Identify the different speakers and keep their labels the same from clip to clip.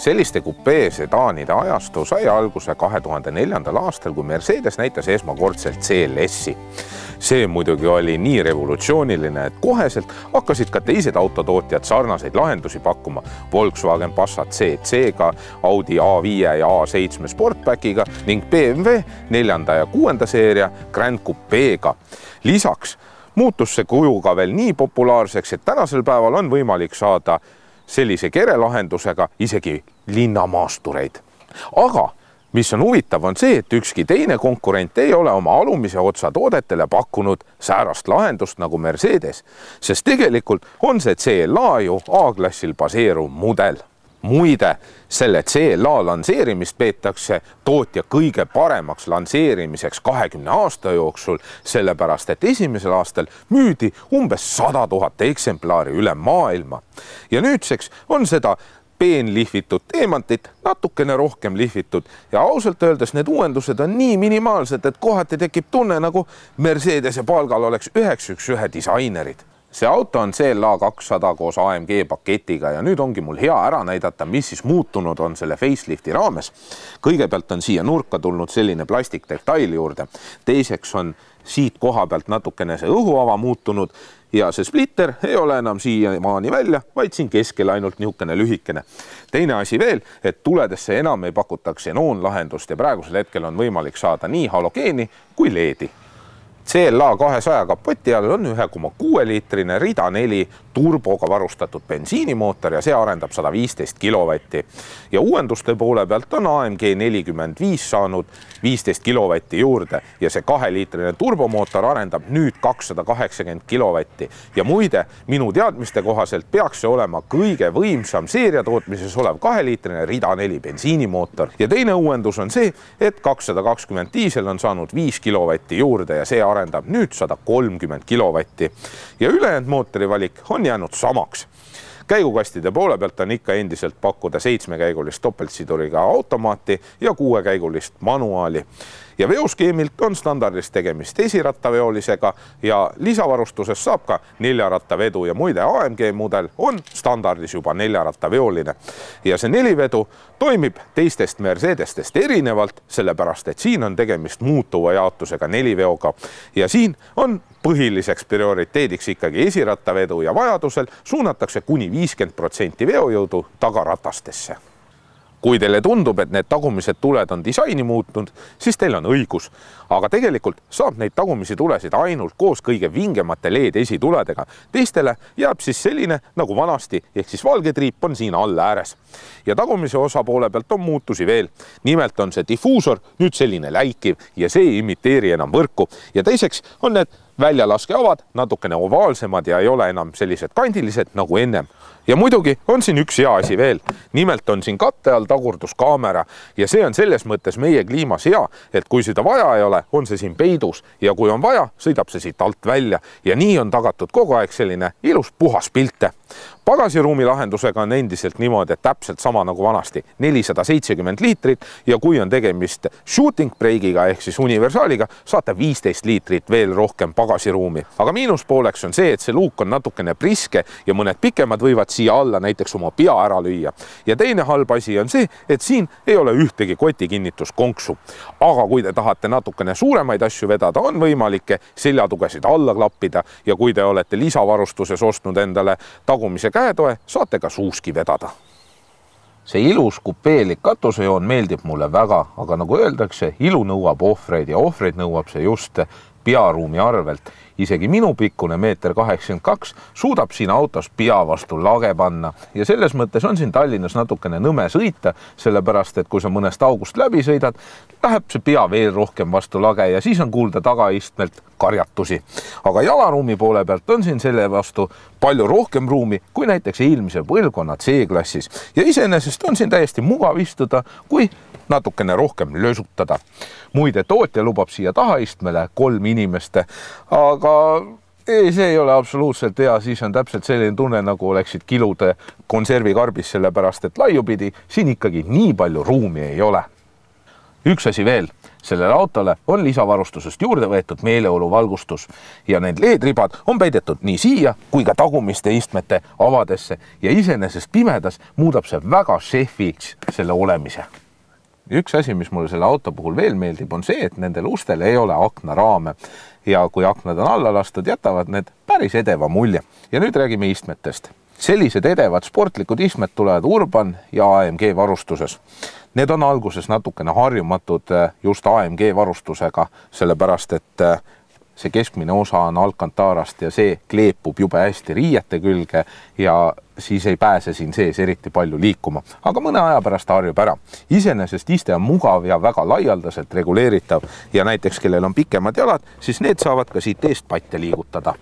Speaker 1: Selliste kupee-sedaanide ajastu sai alguse 2004. aastal, kui Mercedes näitas esmakordselt CLS-i. See muidugi oli nii revolutsiooniline, et koheselt hakkasid ka teised autotootjad sarnaseid lahendusi pakkuma Volkswagen Passat CC-ga, Audi A5 ja A7 Sportbackiga ning BMW 4. ja 6. seeria Grand Coupe'ga. Lisaks muutus see kujuga veel nii populaarseks, et tänasel päeval on võimalik saada sellise kerelahendusega isegi linnamaastureid. Aga mis on huvitav, on see, et ükski teine konkurent ei ole oma alumise otsa toodetele pakkunud säärast lahendust nagu Mercedes, sest tegelikult on see CLA ju A-klassil baseeruv mudel. Muide, selle CLA lansseerimist peetakse tootja kõige paremaks lansseerimiseks 20 aasta jooksul, sellepärast et esimesel aastal müüdi umbes 100 000 eksemplari üle maailma. Ja nüüdseks on seda peenlihvitud teemantit natukene rohkem lihvitud ja ausalt öeldes need uuendused on nii minimaalsed, et kohati tekib tunne, nagu Mercedese palgal oleks 911 disainerid. See auto on CLA 200 koos AMG paketiga ja nüüd ongi mul hea ära näidata, mis siis muutunud on selle facelifti raames. Kõigepealt on siia nurka tulnud selline plastikdetail juurde. Teiseks on siit koha pealt natukene see õhuava muutunud ja see splitter ei ole enam siia maani välja, vaid siin keskel ainult niisugune lühikene. Teine asi veel, et tuledesse enam ei pakutaks xenoonlahendust ja praegusel hetkel on võimalik saada nii halogeeni kui LED-i. CLA 200 kapoti all on 1,6 liitrine rida 4 turboga varustatud bensiinimootor ja see arendab 115 kilovatti. Ja uuenduste poole pealt on AMG 45 saanud 15 kilovatti juurde ja see 2-liitrine turbomootor arendab nüüd 280 kilovatti. Ja muide, minu teadmiste kohaselt peaks see olema kõige võimsam seeriatootmises olev 2-liitrine rida 4 bensiinimootor. Ja teine uuendus on see, et 220 diisel on saanud 5 kilovatti juurde ja see arendab nüüd 130 kilovatti. Ja ülejäänud mootori valik on jäänud samaks. Käigukastide poole pealt on ikka endiselt pakkuda 7-käigulist topeltsiduriga automaati ja 6-käigulist manuaali. Ja veoskeemilt on standardist tegemist esirattaveolisega ja lisavarustuses saab ka 4-rattavedu ja muide AMG mudel on standardis juba 4-rattaveoline. Ja see 4-vedu toimib teistest Mercedestest erinevalt, sellepärast et siin on tegemist muutuva jaotusega 4-veoga ja siin on põhiliseks prioriteediks ikkagi esirattavedu ja vajadusel suunatakse kuni 50% veojõudu tagaratastesse. Kui teile tundub, et need tagumised tuled on disaini muutnud, siis teil on õigus. Aga tegelikult saab neid tagumisi tulesid ainult koos kõige vingemate LED esituledega. Teistele jääb siis selline nagu vanasti, ehk siis valge triip on siin all ääres. Ja tagumise osa poole pealt on muutusi veel. Nimelt on see diffuusor nüüd selline läikiv ja see ei imiteeri enam võrku. Ja teiseks on need väljalaskeavad natukene ovaalsemad ja ei ole enam sellised kandilised nagu ennem. Ja muidugi on siin üks hea asi veel. Nimelt on siin katte all tagurduskaamera ja see on selles mõttes meie kliimas hea, et kui seda vaja ei ole, on see siin peidus ja kui on vaja, sõidab see siit alt välja ja nii on tagatud kogu aeg selline ilus puhas pilte. Pagasiruumi lahendusega on endiselt niimoodi, et täpselt sama nagu vanasti 470 liitrit ja kui on tegemist shooting breakiga ehk siis universaaliga, saate 15 liitrit veel rohkem pagasiruumi. Aga miinuspooleks on see, et see luuk on natukene priske ja mõned pikemad võivad siia alla näiteks oma pea ära lüüa. Ja teine halb asi on see, et siin ei ole ühtegi kotikinnituskonksu. Aga kui te tahate natukene suuremaid asju vedada, on võimalik seljatugesid alla klappida ja kui te olete lisavarustuses ostnud endale tagumise käetoe, saate ka suuski vedada. See ilus kupeelik katusejoon meeldib mulle väga, aga nagu öeldakse, ilu nõuab ohvreid ja ohvreid nõuab see just pearuumi arvelt. Isegi minu pikkune 1,82 m suudab siin autos pea vastu lage panna ja selles mõttes on siin Tallinnas natukene nõme sõita, sellepärast et kui sa mõnest august läbi sõidad, läheb see pea veel rohkem vastu lage ja siis on kuulda tagaistmelt karjatusi. Aga jalaruumi poole pealt on siin selle vastu palju rohkem ruumi kui näiteks eelmise põlvkonna C-klassis ja iseenesest on siin täiesti mugav istuda, kui natukene rohkem lösutada. Muide, tootja lubab siia tahaistmele 3 inimest, aga see ei ole absoluutselt hea, siis on täpselt selline tunne, nagu oleksid kilude konservikarbis, sellepärast et laiupidi siin ikkagi nii palju ruumi ei ole. Üks asi veel, sellele autole on lisavarustusest juurde võetud meeleoluvalgustus ja need LED-ribad on peidetud nii siia kui ka tagumiste istmete avadesse ja iseenesest pimedas muudab see väga šefiks selle olemise. Üks asi, mis mulle selle auto puhul veel meeldib, on see, et nendel ustel ei ole aknaraame ja kui aknad on alla lastud, jätavad need päris edeva mulje. Ja nüüd räägime istmetest. Sellised edevad sportlikud istmed tulevad Urban ja AMG varustuses. Need on alguses natukene harjumatud just AMG varustusega, sellepärast et see keskmine osa on Alcantarast ja see kleepub jube hästi riiete külge ja siis ei pääse siin sees eriti palju liikuma. Aga mõne aja pärast harjub ära. Iseenesest iste on mugav ja väga laialdaselt reguleeritav ja näiteks kellel on pikemad jalad, siis need saavad ka siit eest patte liigutada.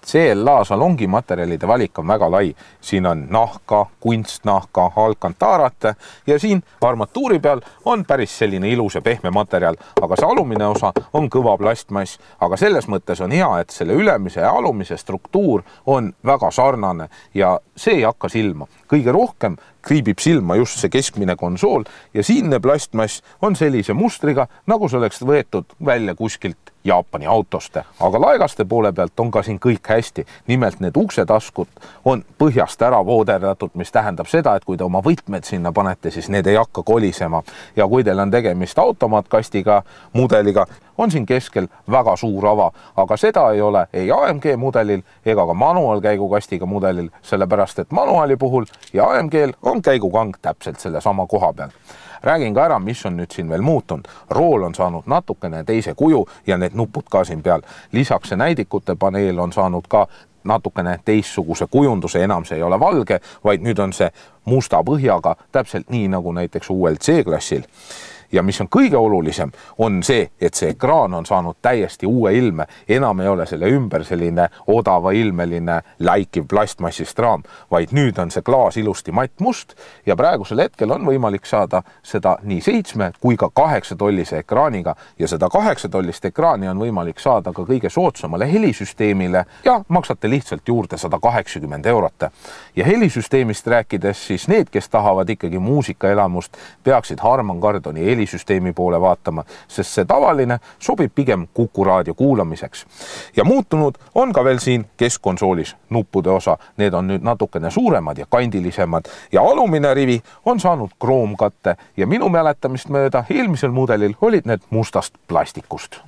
Speaker 1: CLA salongi materjalide valik on väga lai. Siin on nahka, kunstnahka, Alcantarat ja siin armatuuri peal on päris selline ilus ja pehme materjal, aga see alumine osa on kõva plastmass, aga selles mõttes on hea, et selle ülemise ja alumise struktuur on väga sarnane ja see ei hakka silma. Kõige rohkem kriibib silma just see keskmine konsool ja siinne plastmass on sellise mustriga, nagu see oleks võetud välja kuskilt Jaapani autoste. Aga laegaste poole pealt on ka siin kõik hästi. Nimelt need uksetaskud on põhjast ära vooderdatud, mis tähendab seda, et kui te oma võtmed sinna panete, siis need ei hakka kolisema. Ja kui teil on tegemist automaatkastiga mudeliga, on siin keskel väga suur ava, aga seda ei ole ei AMG mudelil ega ka manuaalkäigukastiga mudelil, sellepärast et manuaali puhul ja AMG-l on käigukang täpselt selle sama koha peal. Räägin ka ära, mis on nüüd siin veel muutunud. Rool on saanud natukene teise kuju ja need nupud ka siin peal. Lisaks see näidikute paneel on saanud ka natukene teistsuguse kujunduse, enam see ei ole valge, vaid nüüd on see musta põhjaga täpselt nii nagu näiteks uuel C-klassil. Ja mis on kõige olulisem, on see, et see ekraan on saanud täiesti uue ilme. Enam ei ole selle ümber selline odava ilmeline läikiv plastmassist raam, vaid nüüd on see klaas ilusti mattmust ja praegusel hetkel on võimalik saada seda nii 7 kui ka 8 tollise ekraaniga ja seda 8 tollist ekraani on võimalik saada ka kõige soodsamale helisüsteemile ja maksate lihtsalt juurde 180 €. Ja helisüsteemist rääkides, siis need, kes tahavad ikkagi muusikaelamust, peaksid Harman Kardoni helisüsteemi poole vaatama, sest see tavaline sobib pigem Kuku raadio kuulamiseks. Ja muutunud on ka veel siin keskkonsoolis nuppude osa. Need on nüüd natukene suuremad ja kandilisemad ja alumine rivi on saanud kroomkatte ja minu mäletamist mööda eelmisel mudelil olid need mustast plastikust.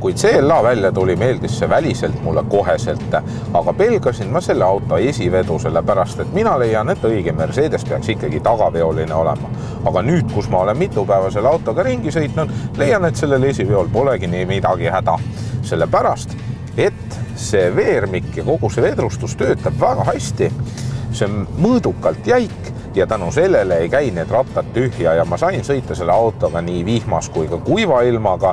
Speaker 1: Kui CLA välja tuli, meeldis see väliselt mulle koheselt, aga pelgasin ma selle auto esivedu, sellepärast et mina leian, et õige Mercedes peaks ikkagi tagaveoline olema. Aga nüüd, kus ma olen mitu päeva selle autoga ringi sõitnud, leian, et sellel esiveol polegi nii midagi häda. Sellepärast, et see veermik ja kogu see vedrustus töötab väga hästi. See on mõõdukalt jäik ja tänu sellele ei käi need rattad tühja ja ma sain sõita selle autoga nii vihmas kui ka kuiva ilmaga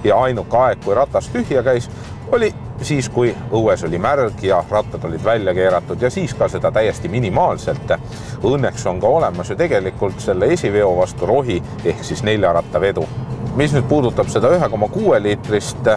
Speaker 1: ja ainuke aeg, kui ratas tühja käis, oli siis, kui õues oli märg ja rattad olid välja keeratud ja siis ka seda täiesti minimaalselt. Õnneks on ka olemas ju tegelikult selle esiveo vastu rohi ehk siis 4-ratta vedu. Mis nüüd puudutab seda 1,6 liitrist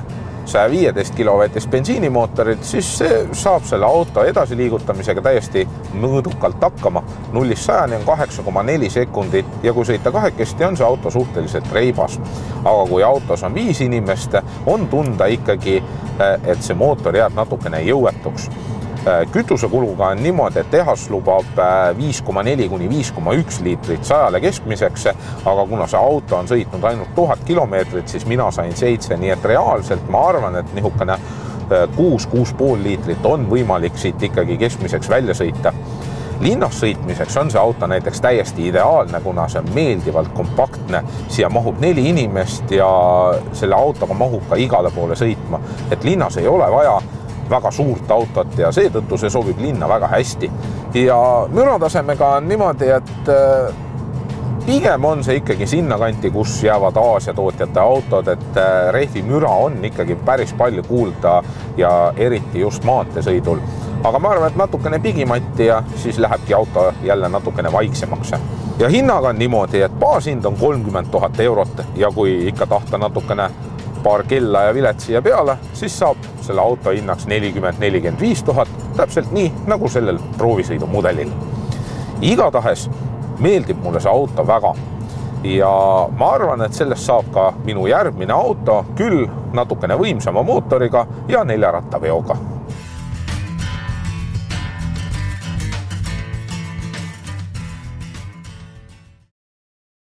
Speaker 1: 115 kilovatist bensiinimootorit, siis see saab selle auto edasi liigutamisega täiesti mõõdukalt hakkama. 0-100 on 8,4 sekundit ja kui sõita kahekesti, on see auto suhteliselt reibas. Aga kui autos on 5 inimest, on tunda ikkagi, et see mootor jääb natukene jõuetuks. Kütusekuluga on niimoodi, et tehas lubab 5,4 kuni 5,1 liitrit 100 keskmiseks, aga kuna see auto on sõitnud ainult 1000 kilomeetrit, siis mina sain 7, nii et reaalselt ma arvan, et nihukene 6,5 liitrit on võimalik siit ikkagi keskmiseks välja sõita. Linnas sõitmiseks on see auto näiteks täiesti ideaalne, kuna see on meeldivalt kompaktne. Siia mahub 4 inimest ja selle autoga mahub ka igale poole sõitma. Et linnas ei ole vaja väga suurt autot ja seetõttu see sobib linna väga hästi. Ja müratasemega on niimoodi, et pigem on see ikkagi sinna kanti, kus jäävad Aasia tootjate autod, et rehvi müra on ikkagi päris palju kuulda ja eriti just maanteesõidul. Aga ma arvan, et natukene pigimatti ja siis lähebki auto jälle natukene vaiksemaks. Ja hinnaga on niimoodi, et baashind on 30 000 € ja kui ikka tahta natukene paar kella ja vilet siia peale, siis saab selle auto hinnaks 40-45 000, täpselt nii nagu sellel proovisõidu mudelil. Igatahes meeldib mulle see auto väga ja ma arvan, et sellest saab ka minu järgmine auto, küll natukene võimsama mootoriga ja 4-rattaveoga.